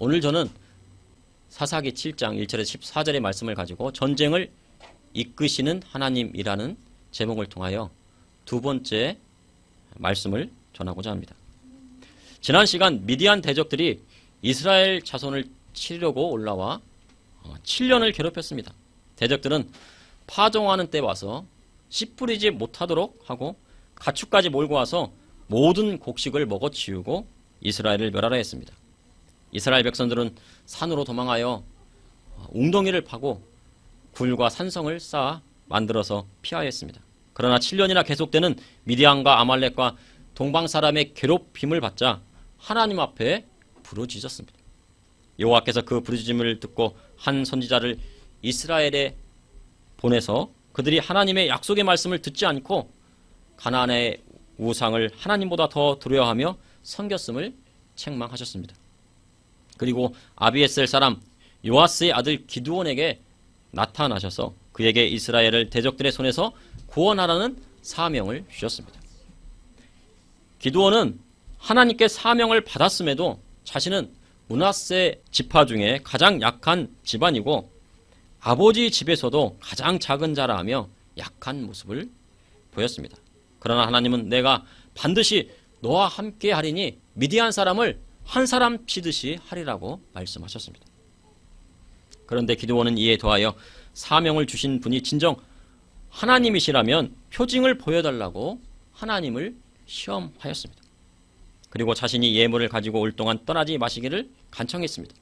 오늘 저는 사사기 7장 1절에서 14절의 말씀을 가지고 전쟁을 이끄시는 하나님이라는 제목을 통하여 두 번째 말씀을 전하고자 합니다. 지난 시간 미디안 대적들이 이스라엘 자손을 치려고 올라와 7년을 괴롭혔습니다. 대적들은 파종하는 때 와서 씨 뿌리지 못하도록 하고 가축까지 몰고 와서 모든 곡식을 먹어치우고 이스라엘을 멸하라 했습니다. 이스라엘 백성들은 산으로 도망하여 웅덩이를 파고 굴과 산성을 쌓아 만들어서 피하였습니다. 그러나 7년이나 계속되는 미디안과 아말렉과 동방 사람의 괴롭힘을 받자 하나님 앞에 부르짖었습니다. 여호와께서 그 부르짖음을 듣고 한 선지자를 이스라엘에 보내서 그들이 하나님의 약속의 말씀을 듣지 않고 가나안의 우상을 하나님보다 더 두려워하며 섬겼음을 책망하셨습니다. 그리고 아비에셀 사람 요아스의 아들 기드온에게 나타나셔서 그에게 이스라엘을 대적들의 손에서 구원하라는 사명을 주셨습니다. 기드온은 하나님께 사명을 받았음에도 자신은 므낫세 지파 중에 가장 약한 집안이고 아버지 집에서도 가장 작은 자라 하며 약한 모습을 보였습니다. 그러나 하나님은 내가 반드시 너와 함께 하리니 미디안 사람을 한 사람 치듯이 하리라고 말씀하셨습니다. 그런데 기드온은 이에 더하여 사명을 주신 분이 진정 하나님이시라면 표징을 보여달라고 하나님을 시험하였습니다. 그리고 자신이 예물을 가지고 올 동안 떠나지 마시기를 간청했습니다.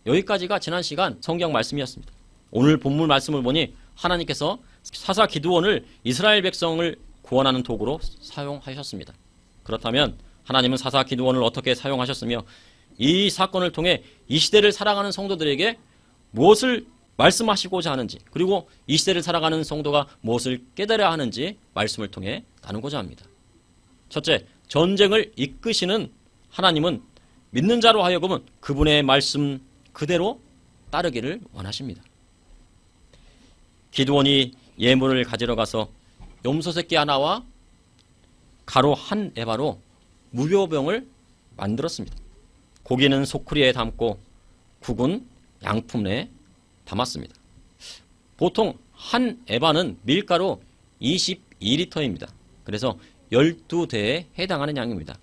여기까지가 지난 시간 성경 말씀이었습니다. 오늘 본문 말씀을 보니 하나님께서 사사 기드온을 이스라엘 백성을 구원하는 도구로 사용하셨습니다. 그렇다면 하나님은 사사 기드온을 어떻게 사용하셨으며 이 사건을 통해 이 시대를 살아가는 성도들에게 무엇을 말씀하시고자 하는지, 그리고 이 시대를 살아가는 성도가 무엇을 깨달아야 하는지 말씀을 통해 나누고자 합니다. 첫째, 전쟁을 이끄시는 하나님은 믿는 자로 하여금은 그분의 말씀 그대로 따르기를 원하십니다. 기드온이 예물을 가지러 가서 염소 새끼 하나와 가루 한 에바로 무교병을 만들었습니다. 고기는 소쿠리에 담고 국은 양품에 담았습니다. 보통 한 에바는 밀가루 22리터입니다. 그래서 12대에 해당하는 양입니다.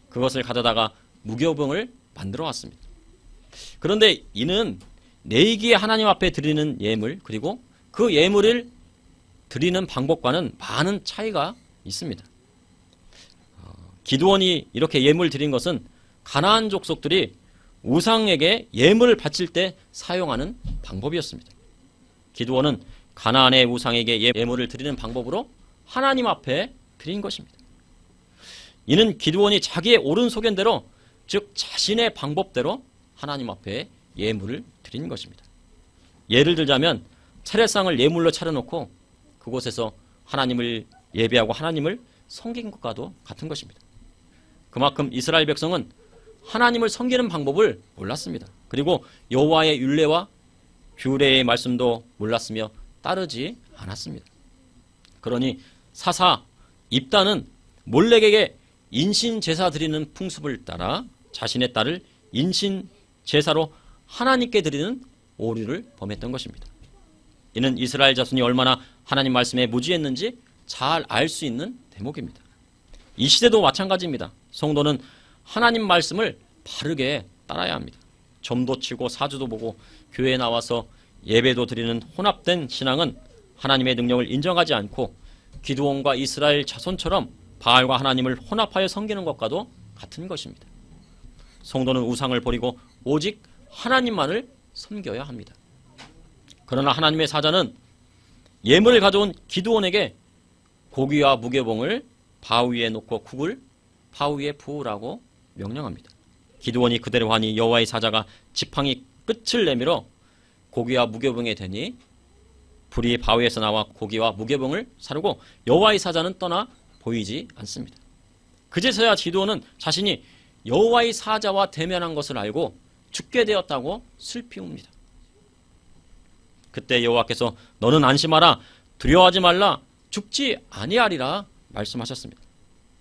그것을 가져다가 무교병을 만들어 왔습니다. 그런데 이는 내기에 하나님 앞에 드리는 예물, 그리고 그 예물을 드리는 방법과는 많은 차이가 있습니다. 기드온이 이렇게 예물 드린 것은 가나안 족속들이 우상에게 예물을 바칠 때 사용하는 방법이었습니다. 기드온은 가나안의 우상에게 예물을 드리는 방법으로 하나님 앞에 드린 것입니다. 이는 기드온이 자기의 옳은 소견대로, 즉 자신의 방법대로 하나님 앞에 예물을 드린 것입니다. 예를 들자면 차례상을 예물로 차려놓고 그곳에서 하나님을 예배하고 하나님을 섬긴 것과도 같은 것입니다. 그만큼 이스라엘 백성은 하나님을 섬기는 방법을 몰랐습니다. 그리고 여호와의 율례와 규례의 말씀도 몰랐으며 따르지 않았습니다. 그러니 사사 입다는 몰렉에게 인신 제사 드리는 풍습을 따라 자신의 딸을 인신 제사로 하나님께 드리는 오류를 범했던 것입니다. 이는 이스라엘 자손이 얼마나 하나님 말씀에 무지했는지 잘 알 수 있는 대목입니다. 이 시대도 마찬가지입니다. 성도는 하나님 말씀을 바르게 따라야 합니다. 점도 치고 사주도 보고 교회에 나와서 예배도 드리는 혼합된 신앙은 하나님의 능력을 인정하지 않고 기드온과 이스라엘 자손처럼 바알과 하나님을 혼합하여 섬기는 것과도 같은 것입니다. 성도는 우상을 버리고 오직 하나님만을 섬겨야 합니다. 그러나 하나님의 사자는 예물을 가져온 기드온에게 고기와 무교봉을 바위에 놓고 국을 바위에 부으라고 명령합니다. 기드온이 그대로 하니 여호와의 사자가 지팡이 끝을 내밀어 고기와 무교봉에 대니 불이 바위에서 나와 고기와 무교봉을 사르고 여호와의 사자는 떠나 보이지 않습니다. 그제서야 기드온은 자신이 여호와의 사자와 대면한 것을 알고 죽게 되었다고 슬피 웁니다. 그때 여호와께서 너는 안심하라, 두려워하지 말라, 죽지 아니하리라 말씀하셨습니다.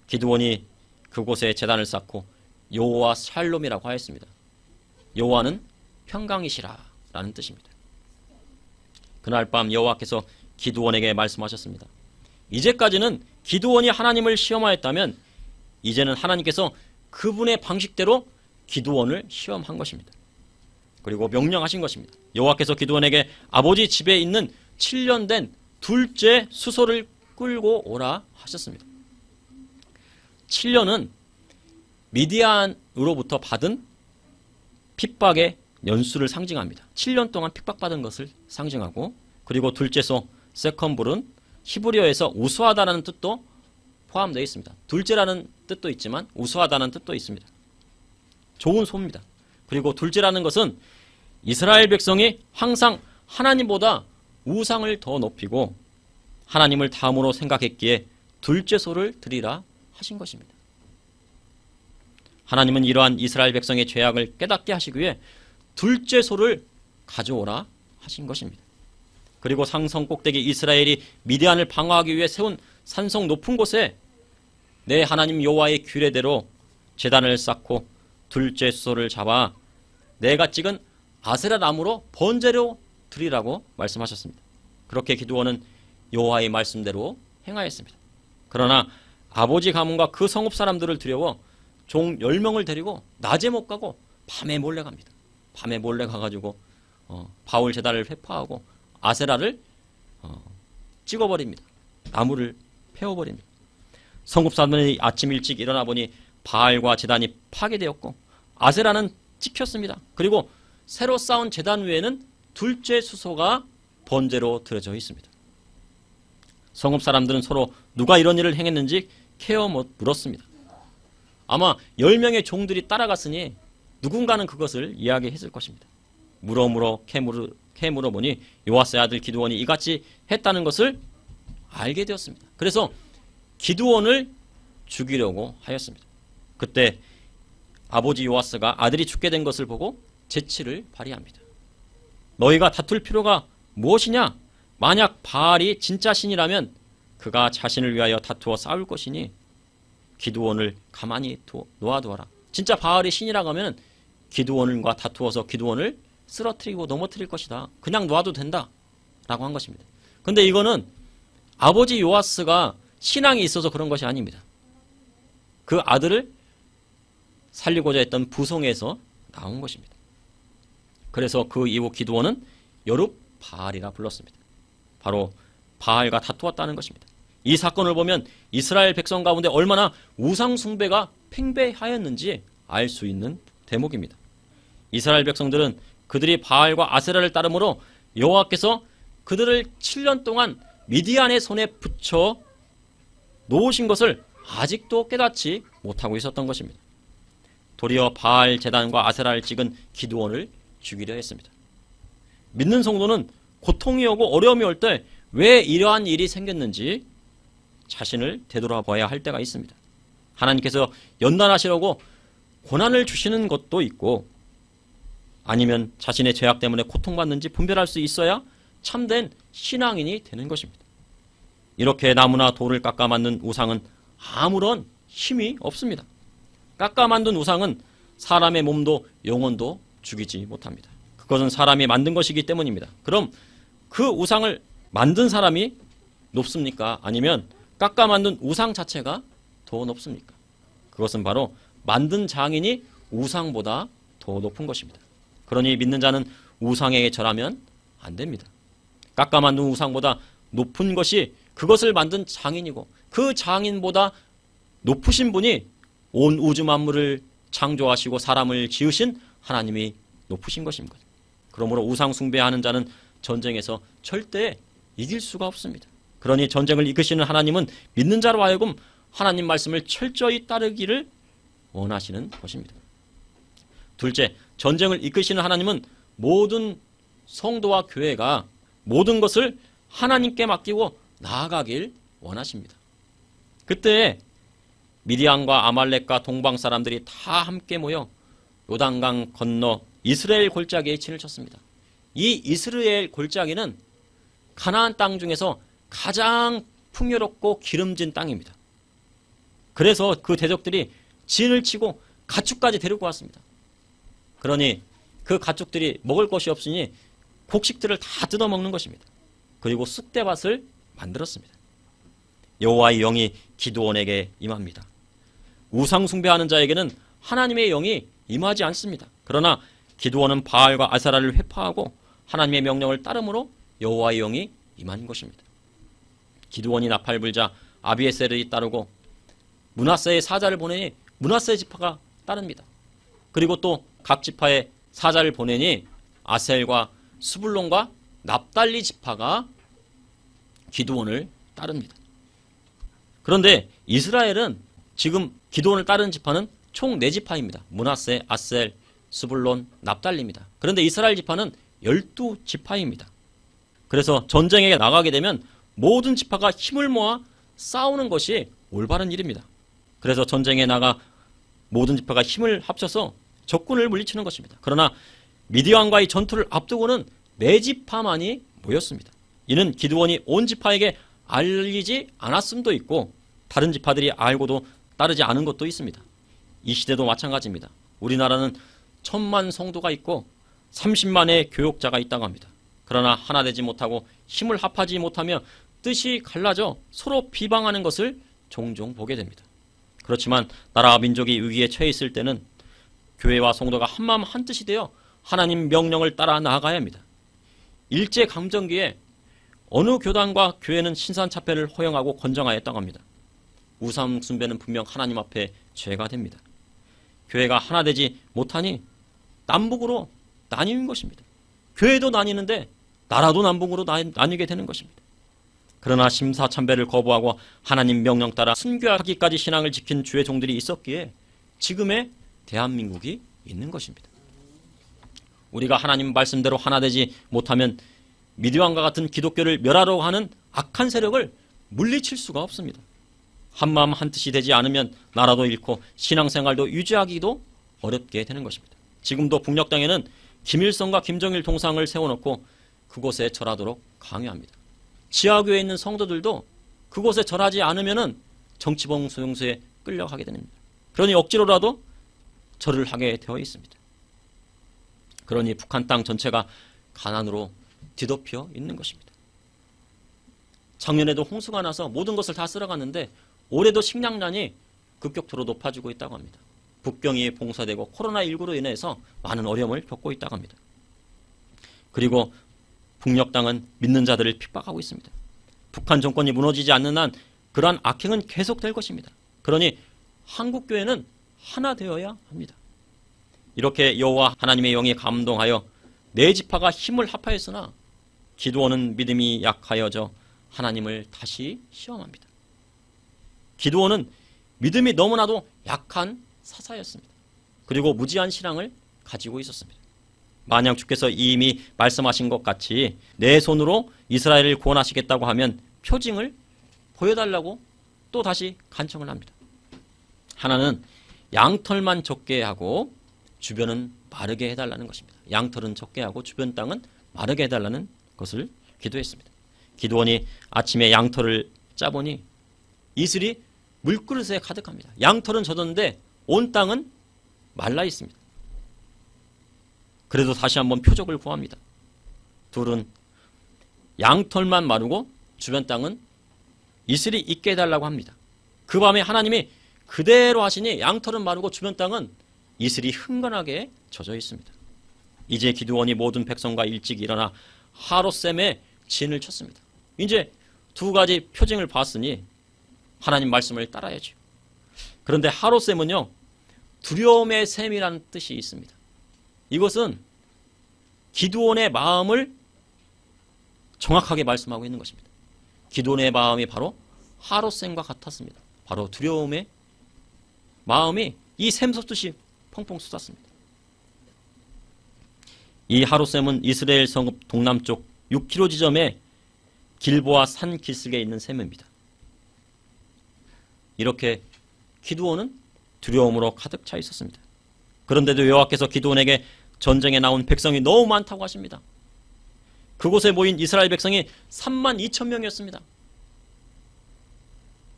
기드온이 그곳에 제단을 쌓고 여호와 샬롬이라고 하였습니다. 여호와는 평강이시라 라는 뜻입니다. 그날 밤 여호와께서 기드온에게 말씀하셨습니다. 이제까지는 기드온이 하나님을 시험하였다면 이제는 하나님께서 그분의 방식대로 기드온을 시험한 것입니다. 그리고 명령하신 것입니다. 여호와께서 기드온에게 아버지 집에 있는 7년 된 둘째 수소를 끌고 오라 하셨습니다. 7년은 미디안으로부터 받은 핍박의 연수를 상징합니다. 7년 동안 핍박받은 것을 상징하고, 그리고 둘째 소 세컨불은 히브리어에서 우수하다는 뜻도 포함되어 있습니다. 둘째라는 뜻도 있지만 우수하다는 뜻도 있습니다. 좋은 소입니다. 그리고 둘째라는 것은 이스라엘 백성이 항상 하나님보다 우상을 더 높이고 하나님을 다음으로 생각했기에 둘째 소를 드리라 하신 것입니다. 하나님은 이러한 이스라엘 백성의 죄악을 깨닫게 하시기 위해 둘째 소를 가져오라 하신 것입니다. 그리고 상성 꼭대기 이스라엘이 미디안을 방어하기 위해 세운 산성 높은 곳에 내 하나님 여호와의 규례대로 제단을 쌓고 둘째 소를 잡아 내가 찍은 아세라 나무로 번제로 드리라고 말씀하셨습니다. 그렇게 기드온은 여호와의 말씀대로 행하였습니다. 그러나 아버지 가문과 그 성읍 사람들을 두려워 종 10명을 데리고 낮에 못 가고 밤에 몰래 갑니다. 밤에 몰래 가가지고 바울 제단을 회파하고 아세라를 찍어버립니다. 나무를 패워버립니다. 성읍 사람들이 아침 일찍 일어나 보니 바알과 제단이 파괴되었고 아세라는 찍혔습니다. 그리고 새로 쌓은 제단 위에는 둘째 수소가 번제로 드려져 있습니다. 성읍 사람들은 서로 누가 이런 일을 행했는지 케어 물었습니다. 아마 10명의 종들이 따라갔으니 누군가는 그것을 이야기했을 것입니다. 캐 물어보니 요아스의 아들 기드온이 이같이 했다는 것을 알게 되었습니다. 그래서 기드온을 죽이려고 하였습니다. 그때 아버지 요아스가 아들이 죽게 된 것을 보고 재치를 발휘합니다. 너희가 다툴 필요가 무엇이냐? 만약 바알이 진짜 신이라면 그가 자신을 위하여 다투어 싸울 것이니 기드온을 가만히 놓아두어라. 진짜 바알이 신이라고 하면 기드온과 다투어서 기드온을 쓰러뜨리고 넘어뜨릴 것이다. 그냥 놓아도 된다 라고 한 것입니다. 근데 이거는 아버지 요아스가 신앙이 있어서 그런 것이 아닙니다. 그 아들을 살리고자 했던 부성에서 나온 것입니다. 그래서 그 이후 기드온은 여룹바알이라 불렀습니다. 바로 바알과 다투었다는 것입니다. 이 사건을 보면 이스라엘 백성 가운데 얼마나 우상 숭배가 팽배하였는지 알 수 있는 대목입니다. 이스라엘 백성들은 그들이 바알과 아세라를 따름으로 여호와께서 그들을 7년 동안 미디안의 손에 붙여 놓으신 것을 아직도 깨닫지 못하고 있었던 것입니다. 도리어 바알 제단과 아세라를 찍은 기드온을 죽이려 했습니다. 믿는 성도는 고통이 오고 어려움이 올 때 왜 이러한 일이 생겼는지 자신을 되돌아봐야 할 때가 있습니다. 하나님께서 연단하시려고 고난을 주시는 것도 있고 아니면 자신의 죄악 때문에 고통받는지 분별할 수 있어야 참된 신앙인이 되는 것입니다. 이렇게 나무나 돌을 깎아 만든 우상은 아무런 힘이 없습니다. 깎아 만든 우상은 사람의 몸도 영혼도 죽이지 못합니다. 그것은 사람이 만든 것이기 때문입니다. 그럼 그 우상을 만든 사람이 높습니까? 아니면 깎아 만든 우상 자체가 더 높습니까? 그것은 바로 만든 장인이 우상보다 더 높은 것입니다. 그러니 믿는 자는 우상에게 절하면 안 됩니다. 깎아 만든 우상보다 높은 것이 그것을 만든 장인이고 그 장인보다 높으신 분이 온 우주 만물을 창조하시고 사람을 지으신 하나님이 높으신 것입니다. 그러므로 우상 숭배하는 자는 전쟁에서 절대 이길 수가 없습니다. 그러니 전쟁을 이끄시는 하나님은 믿는 자로 하여금 하나님 말씀을 철저히 따르기를 원하시는 것입니다. 둘째, 전쟁을 이끄시는 하나님은 모든 성도와 교회가 모든 것을 하나님께 맡기고 나아가길 원하십니다. 그때 미디안과 아말렉과 동방 사람들이 다 함께 모여 요단강 건너 이스라엘 골짜기에 진을 쳤습니다. 이 이스라엘 골짜기는 가나안 땅 중에서 가장 풍요롭고 기름진 땅입니다. 그래서 그 대적들이 진을 치고 가축까지 데리고 왔습니다. 그러니 그 가축들이 먹을 것이 없으니 곡식들을 다 뜯어먹는 것입니다. 그리고 쑥대밭을 만들었습니다. 여호와의 영이 기드온에게 임합니다. 우상 숭배하는 자에게는 하나님의 영이 임하지 않습니다. 그러나 기드온은 바알과 아세라를 회파하고 하나님의 명령을 따름으로 여호와의 영이 임한 것입니다. 기드온이 나팔 불자 아비에셀이 따르고 므낫세의 사자를 보내니 므낫세 지파가 따릅니다. 그리고 또 각 지파의 사자를 보내니 아셀과 스불론과 납달리 지파가 기드온을 따릅니다. 그런데 이스라엘은 지금 기드온을 따르는 지파는 총 4지파입니다. 므낫세, 아셀, 스불론, 납달리입니다. 그런데 이스라엘 지파는 12지파입니다. 그래서 전쟁에 나가게 되면 모든 지파가 힘을 모아 싸우는 것이 올바른 일입니다. 그래서 전쟁에 나가 모든 지파가 힘을 합쳐서 적군을 물리치는 것입니다. 그러나 미디안과의 전투를 앞두고는 4지파만이 모였습니다. 이는 기드온이 온 지파에게 알리지 않았음도 있고 다른 지파들이 알고도 따르지 않은 것도 있습니다. 이 시대도 마찬가지입니다. 우리나라는 1000만 성도가 있고 30만의 교역자가 있다고 합니다. 그러나 하나 되지 못하고 힘을 합하지 못하며 뜻이 갈라져 서로 비방하는 것을 종종 보게 됩니다. 그렇지만 나라와 민족이 위기에 처해 있을 때는 교회와 성도가 한마음 한뜻이 되어 하나님 명령을 따라 나아가야 합니다. 일제강점기에 어느 교단과 교회는 신산차폐를 허용하고 권장하였다고 합니다. 우상 숭배는 분명 하나님 앞에 죄가 됩니다. 교회가 하나 되지 못하니 남북으로 나뉘는 것입니다. 교회도 나뉘는데 나라도 남북으로 나뉘게 되는 것입니다. 그러나 심사참배를 거부하고 하나님 명령 따라 순교하기까지 신앙을 지킨 주의 종들이 있었기에 지금의 대한민국이 있는 것입니다. 우리가 하나님 말씀대로 하나 되지 못하면 미디안과 같은 기독교를 멸하려고 하는 악한 세력을 물리칠 수가 없습니다. 한마음 한뜻이 되지 않으면 나라도 잃고 신앙생활도 유지하기도 어렵게 되는 것입니다. 지금도 북녘 땅에는 김일성과 김정일 동상을 세워놓고 그곳에 절하도록 강요합니다. 지하교회에 있는 성도들도 그곳에 절하지 않으면 정치범 소용소에 끌려가게 됩니다. 그러니 억지로라도 절을 하게 되어 있습니다. 그러니 북한 땅 전체가 가난으로 뒤덮여 있는 것입니다. 작년에도 홍수가 나서 모든 것을 다 쓸어갔는데 올해도 식량난이 급격도로 높아지고 있다고 합니다. 국경이 봉쇄되고 코로나19로 인해서 많은 어려움을 겪고 있다고 합니다. 그리고 북녘 땅은 믿는 자들을 핍박하고 있습니다. 북한 정권이 무너지지 않는 한 그러한 악행은 계속될 것입니다. 그러니 한국교회는 하나 되어야 합니다. 이렇게 여호와 하나님의 영이 감동하여 4지파가 힘을 합하였으나 기드온은 믿음이 약하여져 하나님을 다시 시험합니다. 기드온은 믿음이 너무나도 약한 사사였습니다. 그리고 무지한 신앙을 가지고 있었습니다. 만약 주께서 이미 말씀하신 것 같이 내 손으로 이스라엘을 구원하시겠다고 하면 표징을 보여달라고 또 다시 간청을 합니다. 하나는 양털만 적게 하고 주변은 마르게 해달라는 것입니다. 양털은 적게 하고 주변 땅은 마르게 해달라는 것을 기도했습니다. 기드온이 아침에 양털을 짜보니 이슬이 물그릇에 가득합니다. 양털은 젖었는데 온 땅은 말라 있습니다. 그래도 다시 한번 표적을 구합니다. 둘은 양털만 마르고 주변 땅은 이슬이 있게 해달라고 합니다. 그 밤에 하나님이 그대로 하시니 양털은 마르고 주변 땅은 이슬이 흥건하게 젖어 있습니다. 이제 기드온이 모든 백성과 일찍 일어나 하롯셈에 진을 쳤습니다. 이제 2가지 표징을 봤으니 하나님 말씀을 따라야죠. 그런데 하롯셈은요, 두려움의 셈이라는 뜻이 있습니다. 이것은 기드온의 마음을 정확하게 말씀하고 있는 것입니다. 기드온의 마음이 바로 하롯셈과 같았습니다. 바로 두려움의 마음이 이 샘 솟듯이 펑펑 쏟았습니다. 이 하롯셈은 이스라엘 성읍 동남쪽 6km 지점에 길보아 산 기슭에 있는 샘입니다. 이렇게 기드온은 두려움으로 가득 차 있었습니다. 그런데도 여호와께서 기드온에게 전쟁에 나온 백성이 너무 많다고 하십니다. 그곳에 모인 이스라엘 백성이 32,000명이었습니다.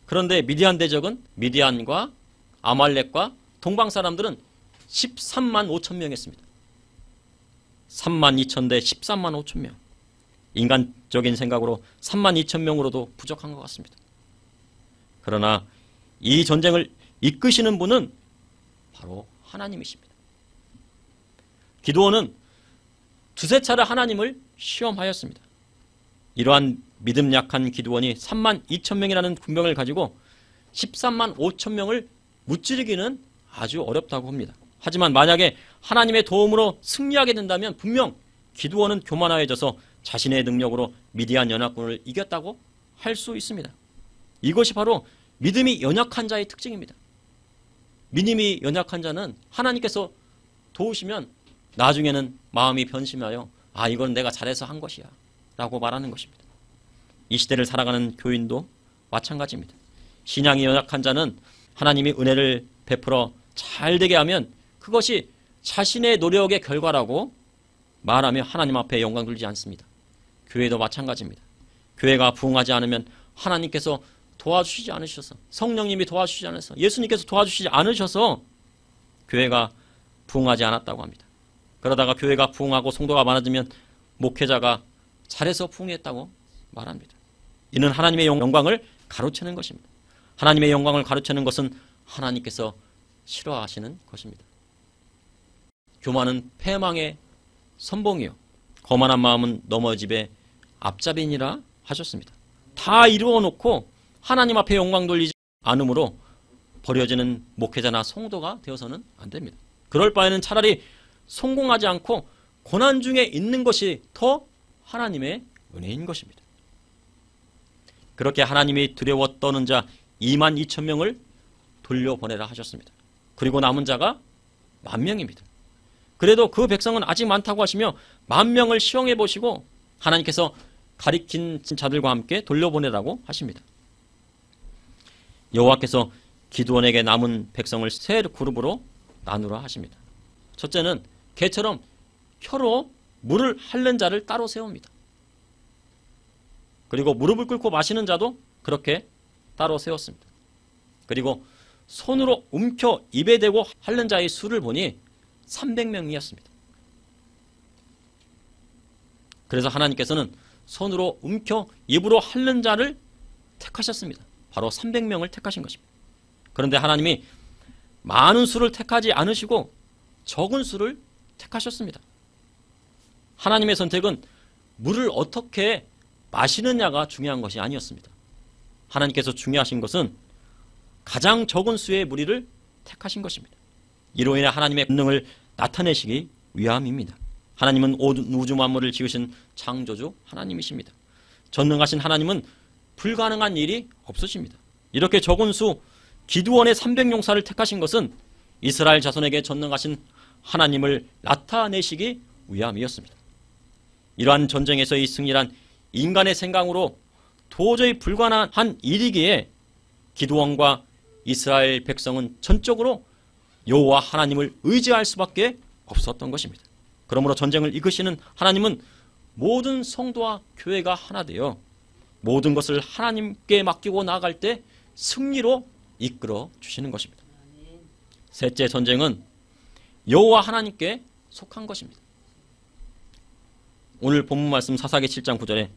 그런데 미디안 대적은 미디안과 아말렉과 동방 사람들은 13만 5천 명이었습니다. 32,000 대 13만 5천 명. 인간적인 생각으로 32,000명으로도 부족한 것 같습니다. 그러나 이 전쟁을 이끄시는 분은 바로 하나님이십니다. 기드온은 두세 차례 하나님을 시험하였습니다. 이러한 믿음 약한 기드온이 32,000명이라는 군병을 가지고 13만 5천 명을 무찌르기는 아주 어렵다고 합니다. 하지만 만약에 하나님의 도움으로 승리하게 된다면 분명 기드온은 교만하여져서 자신의 능력으로 미디안 연합군을 이겼다고 할 수 있습니다. 이것이 바로 믿음이 연약한 자의 특징입니다. 믿음이 연약한 자는 하나님께서 도우시면 나중에는 마음이 변심하여 이건 내가 잘해서 한 것이야 라고 말하는 것입니다. 이 시대를 살아가는 교인도 마찬가지입니다. 신앙이 연약한 자는 하나님이 은혜를 베풀어 잘 되게 하면 그것이 자신의 노력의 결과라고 말하며 하나님 앞에 영광 돌리지 않습니다. 교회도 마찬가지입니다. 교회가 부흥하지 않으면 하나님께서 도와주시지 않으셔서, 성령님이 도와주시지 않아서, 예수님께서 도와주시지 않으셔서 교회가 부흥하지 않았다고 합니다. 그러다가 교회가 부흥하고 성도가 많아지면 목회자가 잘해서 부흥했다고 말합니다. 이는 하나님의 영광을 가로채는 것입니다. 하나님의 영광을 가로채는 것은 하나님께서 싫어하시는 것입니다. 교만은 패망의 선봉이요 거만한 마음은 넘어집의 앞잡이니라 하셨습니다. 다 이루어 놓고 하나님 앞에 영광 돌리지 않으므로 버려지는 목회자나 성도가 되어서는 안 됩니다. 그럴 바에는 차라리 성공하지 않고 고난 중에 있는 것이 더 하나님의 은혜인 것입니다. 그렇게 하나님이 두려워 떠는 자 22,000명을 돌려보내라 하셨습니다. 그리고 남은 자가 10,000명입니다. 그래도 그 백성은 아직 많다고 하시며 10,000명을 시험해 보시고 하나님께서 가리킨 자들과 함께 돌려보내라고 하십니다. 여호와께서 기드온에게 남은 백성을 세 그룹으로 나누라 하십니다. 첫째는 개처럼 혀로 물을 핥는 자를 따로 세웁니다. 그리고 무릎을 꿇고 마시는 자도 그렇게 따로 세웠습니다. 그리고 손으로 움켜 입에 대고 핥는 자의 수를 보니 300명이었습니다. 그래서 하나님께서는 손으로 움켜 입으로 핥는 자를 택하셨습니다. 바로 300명을 택하신 것입니다. 그런데 하나님이 많은 수를 택하지 않으시고 적은 수를 택하셨습니다. 하나님의 선택은 물을 어떻게 마시느냐가 중요한 것이 아니었습니다. 하나님께서 중요하신 것은 가장 적은 수의 무리를 택하신 것입니다. 이로 인해 하나님의 권능을 나타내시기 위함입니다. 하나님은 온 우주 만물을 지으신 창조주 하나님이십니다. 전능하신 하나님은 불가능한 일이 없으십니다. 이렇게 적은 수 기드온의 300용사를 택하신 것은 이스라엘 자손에게 전능하신 하나님을 나타내시기 위함이었습니다. 이러한 전쟁에서의 승리란 인간의 생각으로 도저히 불가능한 일이기에 기드온과 이스라엘 백성은 전적으로 여호와 하나님을 의지할 수밖에 없었던 것입니다. 그러므로 전쟁을 이끄시는 하나님은 모든 성도와 교회가 하나 되어 모든 것을 하나님께 맡기고 나아갈 때 승리로 이끌어 주시는 것입니다. 셋째 전쟁은 여호와 하나님께 속한 것입니다. 오늘 본문 말씀 사사기 7장 9절에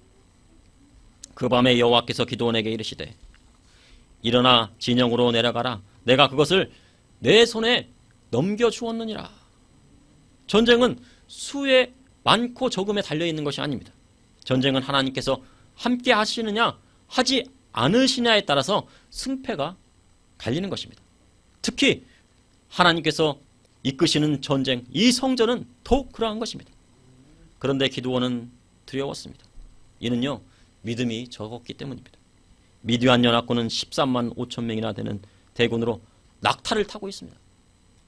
그 밤에 여호와께서 기드온에게 이르시되 일어나 진영으로 내려가라. 내가 그것을 내 손에 넘겨주었느니라. 전쟁은 수의 많고 적음에 달려있는 것이 아닙니다. 전쟁은 하나님께서 함께 하시느냐 하지 않으시냐에 따라서 승패가 갈리는 것입니다. 특히 하나님께서 이끄시는 전쟁, 이 성전은 더욱 그러한 것입니다. 그런데 기드온은 두려웠습니다. 이는요 믿음이 적었기 때문입니다. 미디안 연합군은 13만 5천 명이나 되는 대군으로 낙타를 타고 있습니다.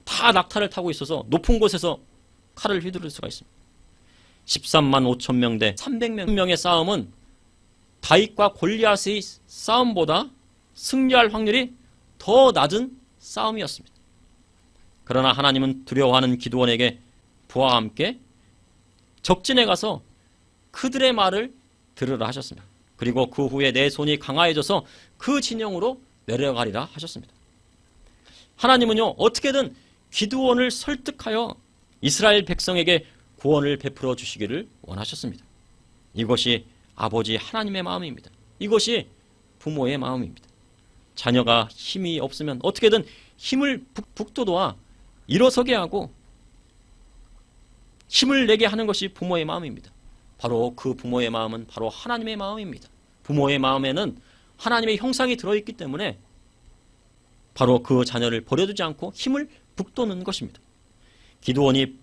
다 낙타를 타고 있어서 높은 곳에서 칼을 휘두를 수가 있습니다. 13만 5천 명 대 300명의 싸움은 다윗과 골리앗의 싸움보다 승리할 확률이 더 낮은 싸움이었습니다. 그러나 하나님은 두려워하는 기드온에게 부하와 함께 적진에 가서 그들의 말을 들으라 하셨습니다. 그리고 그 후에 내 손이 강화해져서 그 진영으로 내려가리라 하셨습니다. 하나님은요 어떻게든 기드온을 설득하여 이스라엘 백성에게 구원을 베풀어 주시기를 원하셨습니다. 이것이 아버지 하나님의 마음입니다. 이것이 부모의 마음입니다. 자녀가 힘이 없으면 어떻게든 힘을 북돋아 일어서게 하고 힘을 내게 하는 것이 부모의 마음입니다. 바로 그 부모의 마음은 바로 하나님의 마음입니다. 부모의 마음에는 하나님의 형상이 들어있기 때문에 바로 그 자녀를 버려두지 않고 힘을 북돋는 것입니다. 기드온이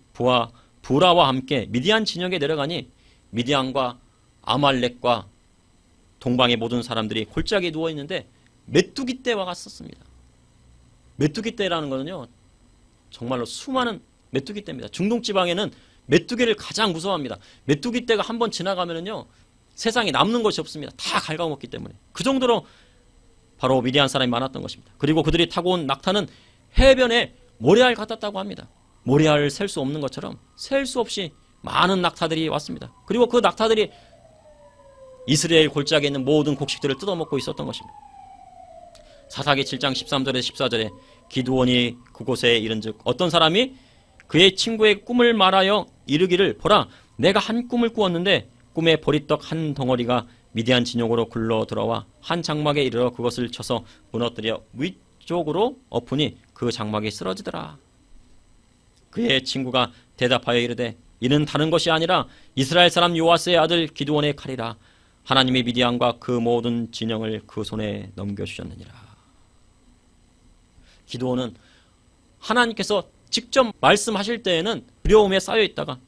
부라와 함께 미디안 진영에 내려가니 미디안과 아말렉과 동방의 모든 사람들이 골짜기에 누워있는데 메뚜기 떼와 같았습니다. 메뚜기 떼라는 것은요, 정말로 수많은 메뚜기 떼입니다. 중동 지방에는 메뚜기를 가장 무서워합니다. 메뚜기 떼가 한번 지나가면은요, 세상에 남는 것이 없습니다. 다 갉아먹기 때문에. 그 정도로 바로 미디안 사람이 많았던 것입니다. 그리고 그들이 타고 온 낙타는 해변에 모래알 같았다고 합니다. 모래알을 셀 수 없는 것처럼 셀 수 없이 많은 낙타들이 왔습니다. 그리고 그 낙타들이 이스라엘 골짜기에 있는 모든 곡식들을 뜯어먹고 있었던 것입니다. 사사기 7장 13절에 14절에 기드온이 그곳에 이른즉 어떤 사람이 그의 친구의 꿈을 말하여 이르기를 보라 내가 한 꿈을 꾸었는데 꿈에 보리떡 한 덩어리가 미디안 진영으로 굴러 들어와 한 장막에 이르러 그것을 쳐서 무너뜨려 위쪽으로 엎으니 그 장막이 쓰러지더라. 그의 친구가 대답하여 이르되 이는 다른 것이 아니라 이스라엘 사람 요아스의 아들 기드온의 칼이라. 하나님이 미디안과 그 모든 진영을 그 손에 넘겨주셨느니라. 기드온은 하나님께서 직접 말씀하실 때에는 두려움에 쌓여 있다가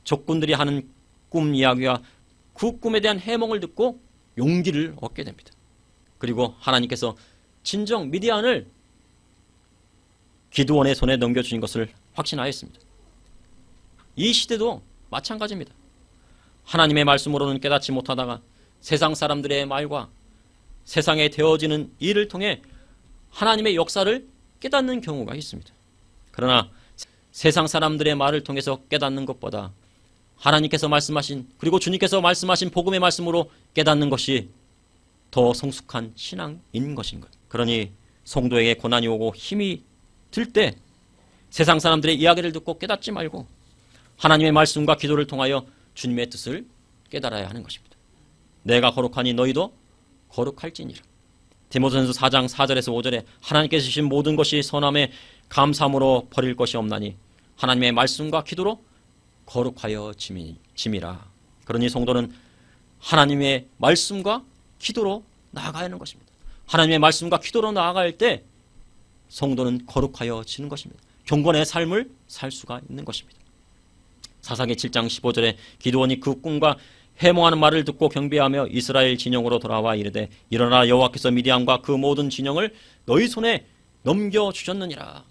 적군들이 하는 꿈 이야기와 그 꿈에 대한 해몽을 듣고 용기를 얻게 됩니다. 그리고 하나님께서 진정 미디안을 기드온의 손에 넘겨주신 것을 확신하였습니다. 이 시대도 마찬가지입니다. 하나님의 말씀으로는 깨닫지 못하다가 세상 사람들의 말과 세상에 되어지는 일을 통해 하나님의 역사를 깨닫는 경우가 있습니다. 그러나 세상 사람들의 말을 통해서 깨닫는 것보다 하나님께서 말씀하신 그리고 주님께서 말씀하신 복음의 말씀으로 깨닫는 것이 더 성숙한 신앙인 것인 것. 그러니 성도에게 고난이 오고 힘이 들 때 세상 사람들의 이야기를 듣고 깨닫지 말고 하나님의 말씀과 기도를 통하여 주님의 뜻을 깨달아야 하는 것입니다. 내가 거룩하니 너희도 거룩할지니라. 디모데전서 4장 4절에서 5절에 하나님께서 주신 모든 것이 선함에 감사함으로 버릴 것이 없나니 하나님의 말씀과 기도로 거룩하여 짐이라. 그러니 성도는 하나님의 말씀과 기도로 나아가야 하는 것입니다. 하나님의 말씀과 기도로 나아갈 때 성도는 거룩하여 지는 것입니다. 경건의 삶을 살 수가 있는 것입니다. 사사기 7장 15절에 기드온이 그 꿈과 해몽하는 말을 듣고 경배하며 이스라엘 진영으로 돌아와 이르되 일어나 여호와께서 미디안과 그 모든 진영을 너희 손에 넘겨주셨느니라.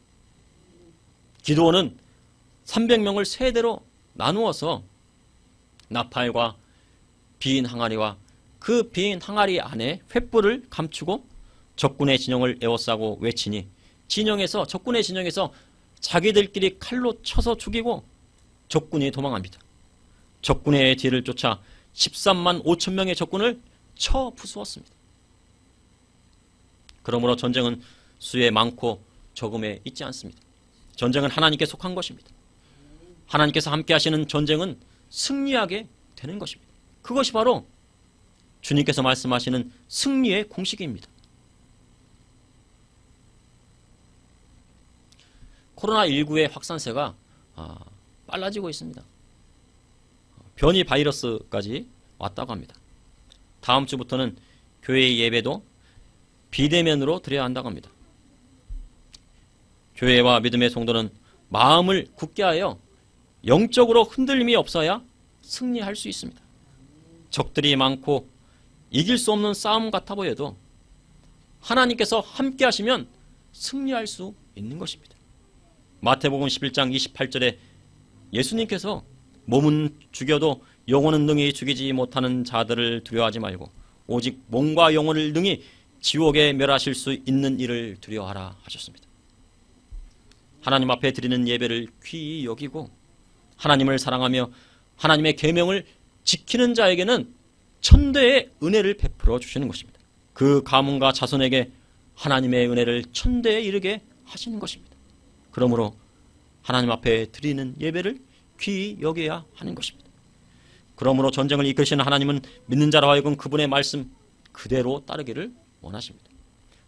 기드온은 300명을 세대로 나누어서 나팔과 빈 항아리와 그 빈 항아리 안에 횃불을 감추고 적군의 진영을 에워싸고 외치니 적군의 진영에서 자기들끼리 칼로 쳐서 죽이고 적군이 도망합니다. 적군의 뒤를 쫓아 13만 5천 명의 적군을 쳐 부수었습니다. 그러므로 전쟁은 수에 많고 적음에 있지 않습니다. 전쟁은 하나님께 속한 것입니다. 하나님께서 함께 하시는 전쟁은 승리하게 되는 것입니다. 그것이 바로 주님께서 말씀하시는 승리의 공식입니다. 코로나19의 확산세가 빨라지고 있습니다. 변이 바이러스까지 왔다고 합니다. 다음 주부터는 교회 예배도 비대면으로 드려야 한다고 합니다. 교회와 믿음의 성도는 마음을 굳게 하여 영적으로 흔들림이 없어야 승리할 수 있습니다. 적들이 많고 이길 수 없는 싸움 같아 보여도 하나님께서 함께 하시면 승리할 수 있는 것입니다. 마태복음 11장 28절에 예수님께서 몸은 죽여도 영혼은 능히 죽이지 못하는 자들을 두려워하지 말고 오직 몸과 영혼을 능히 지옥에 멸하실 수 있는 일을 두려워하라 하셨습니다. 하나님 앞에 드리는 예배를 귀히 여기고 하나님을 사랑하며 하나님의 계명을 지키는 자에게는 천대의 은혜를 베풀어 주시는 것입니다. 그 가문과 자손에게 하나님의 은혜를 천대에 이르게 하시는 것입니다. 그러므로 하나님 앞에 드리는 예배를 귀히 여겨야 하는 것입니다. 그러므로 전쟁을 이끄시는 하나님은 믿는 자로 하여금 그분의 말씀 그대로 따르기를 원하십니다.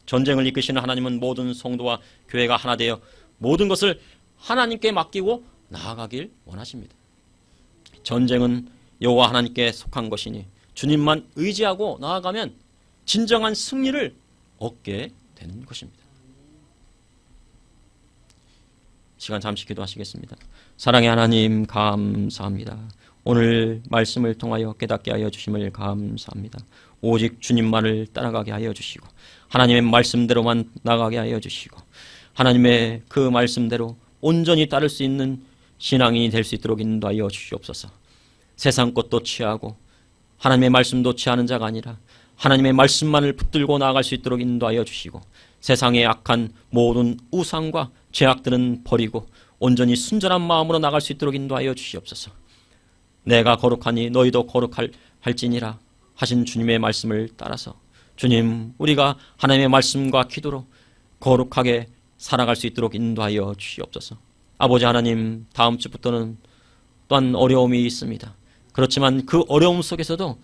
전쟁을 이끄시는 하나님은 모든 성도와 교회가 하나 되어 모든 것을 하나님께 맡기고 나아가길 원하십니다. 전쟁은 여호와 하나님께 속한 것이니 주님만 의지하고 나아가면 진정한 승리를 얻게 되는 것입니다. 시간 잠시 기도하시겠습니다. 사랑의 하나님 감사합니다. 오늘 말씀을 통하여 깨닫게 하여 주심을 감사합니다. 오직 주님만을 따라가게 하여 주시고 하나님의 말씀대로만 나가게 하여 주시고 하나님의 그 말씀대로 온전히 따를 수 있는 신앙이 될 수 있도록 인도하여 주시옵소서. 세상 것도 취하고 하나님의 말씀도 취하는 자가 아니라 하나님의 말씀만을 붙들고 나아갈 수 있도록 인도하여 주시고 세상의 악한 모든 우상과 죄악들은 버리고 온전히 순전한 마음으로 나갈 수 있도록 인도하여 주시옵소서. 내가 거룩하니 너희도 거룩할지니라 하신 주님의 말씀을 따라서 주님, 우리가 하나님의 말씀과 기도로 거룩하게 살아갈 수 있도록 인도하여 주시옵소서. 아버지 하나님, 다음 주부터는 또한 어려움이 있습니다. 그렇지만 그 어려움 속에서도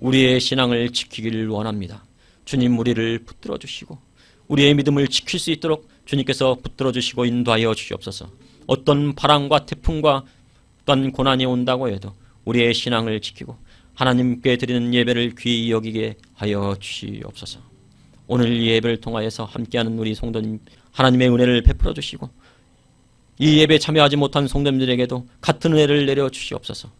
우리의 신앙을 지키기를 원합니다. 주님, 우리를 붙들어 주시고 우리의 믿음을 지킬 수 있도록 주님께서 붙들어 주시고 인도하여 주시옵소서. 어떤 바람과 태풍과 어떤 고난이 온다고 해도 우리의 신앙을 지키고 하나님께 드리는 예배를 귀히 여기게 하여 주시옵소서. 오늘 이 예배를 통하여서 함께하는 우리 성도님 하나님의 은혜를 베풀어 주시고 이 예배에 참여하지 못한 성도님들에게도 같은 은혜를 내려 주시옵소서.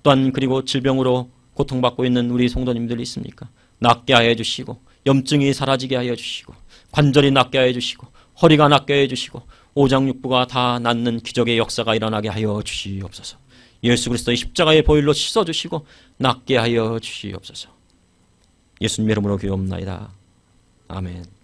또한 그리고 질병으로 고통받고 있는 우리 성도님들이 있습니까? 낫게 하여 주시고 염증이 사라지게 하여 주시고 관절이 낫게 하여 주시고 허리가 낫게 하여 주시고 오장육부가 다 낫는 기적의 역사가 일어나게 하여 주시옵소서. 예수 그리스도의 십자가의 보혈로 씻어주시고 낫게 하여 주시옵소서. 예수님 이름으로 기도합나이다. 아멘.